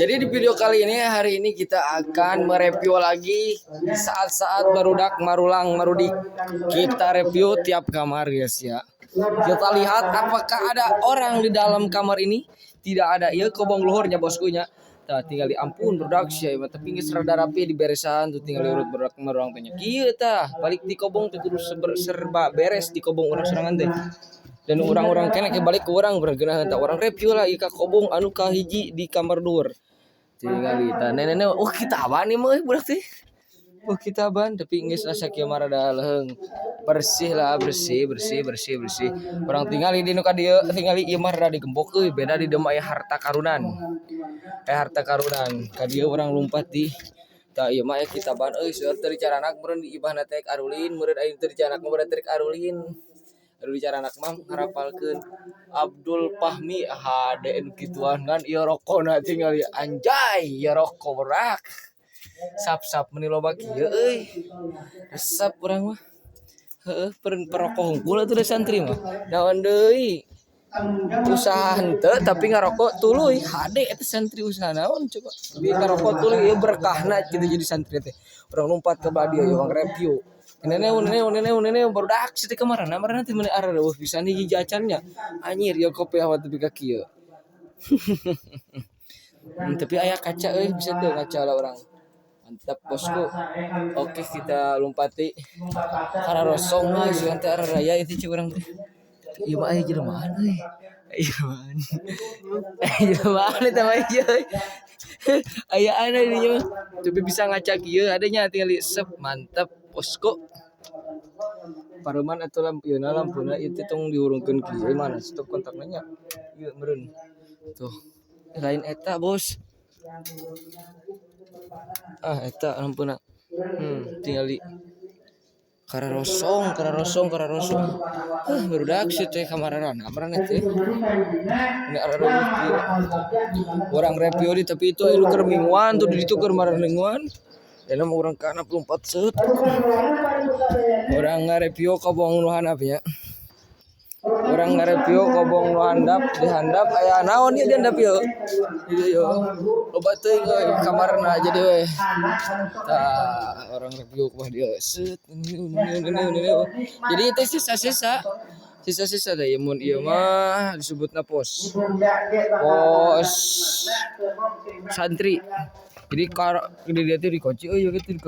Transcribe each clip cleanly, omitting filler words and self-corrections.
Jadi di video kali ini, hari ini kita akan mereview lagi saat-saat barudak marulang marudik. Kita review tiap kamar guys ya. Kita lihat apakah ada orang di dalam kamar ini. Tidak ada, iya kobong luhurnya boskunya. Nah, tinggal di ampun produksi ya, tapi nggak serada rapi di beresan tuh tinggal urut berak marulang tanya. Kita balik di kobong tuh terus serba beres di kobong orang serangan teh. Dan orang-orang kena balik ke orang bergenah tak orang review lah ika kobong anu kahiji di kamar dur tinggal kita nenek kita apa nih mah berarti kita ban tapi nggak rasa kia marah dah leheng bersih lah bersih orang tinggal di nuka dia tinggal di marah di gembok beda di demai harta karunan kadia orang lompat di tak iya mah kita ban sudah dari cara anak meureun di ibah tek arulin meureun aing teu cara anak meureun trik arulin aduh bicara anak mam ngarapalkeun Abdul Fahmi HDN kituan kan ieu rokona tinggal anjay ya rokok berak sap meni loba kieu euy resep urang mah heueuh perokok hungkul atuh da santri mah naon deui usaha henteu tapi ngarokok tuluy HD eta santri usaha naon coba tapi ngarokok tuluy ieu berkahna kitu jadi santri teh urang lompat ke badia urang review nenek baru dak sih kemarin nanti mana arah bisa nih jajannya anjir ya kopi awat tapi kaki ya tapi ayah kaca bisa tuh kaca lah orang mantap bosku. Oke kita lompati karena rosong lah sih nanti arah raya itu cik orang iya mah ayah jelmaan jelmaan itu mah ayah ada ini tapi bisa ngacak iya adanya tinggal sep mantap bosku. Pareman atau lampiona lampuna itu tong diurungkeun kieu mana stop kontaknya ieu meureun tuh lain eta bos eta lampuna tinggal di kararosong barudak sih teh kamarana teh ini arah orang review di tapi itu anu keur mingguan tuh di ditu keur mingguan dan orang kana 24 set orang nge-review kobong nu handap ya orang nge-review kobong nu handap di handap aya naon ieu di handap ieu loba teuing kamarna jadi we tah orang review kumaha dia set jadi itu sisa-sisa teh mun ieu mah disebutna pos santri jadi dia tuh dikunci dikunci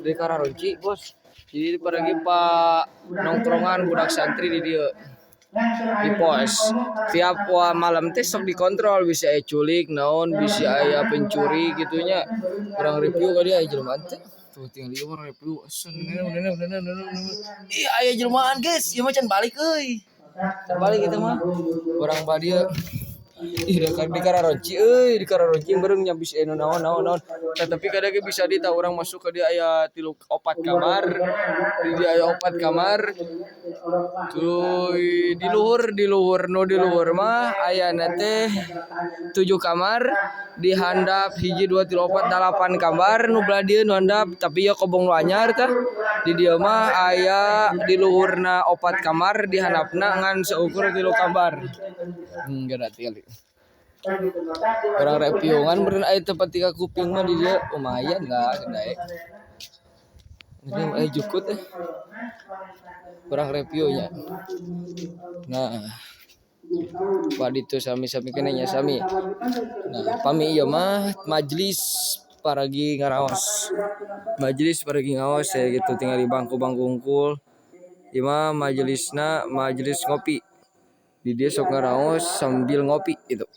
dari kararonci bos jadi pergi pak nongkrongan budak santri di dia di pos tiap malam teh sok dikontrol bisa aya culik naon bisa aya pencuri gitunya orang review ka dia jelema teh tuh tinggal ieu orang review iya aya jelmaan guys ieu mah can balik euy terbalik kita mah orang badia ih di kararonci bareng nya bisa naon tapi kadang bisa di tahu orang masuk ke dia aya 4 kamar di dia aya 4 kamar tuh di luhur mah aya teh 7 kamar di handap hiji 2 3 4 8 kamar nu belah dieu nu handap tapi ya kobong nu anyar tah di dieu mah aya di luhurna 4 kamar di handapna ngan seukur 3 kamar geura tinggal orang review kan beren aya tempat 3 kuping mah di dia lumayan lah gede ini jukut orang reviewnya nah padi itu sami kena nya sami nah pami ieu mah majelis paragi ngaraos ya gitu tinggal di bangku unggul ieu mah majelisna majelis ngopi di dia sok ngaraos sambil ngopi gitu.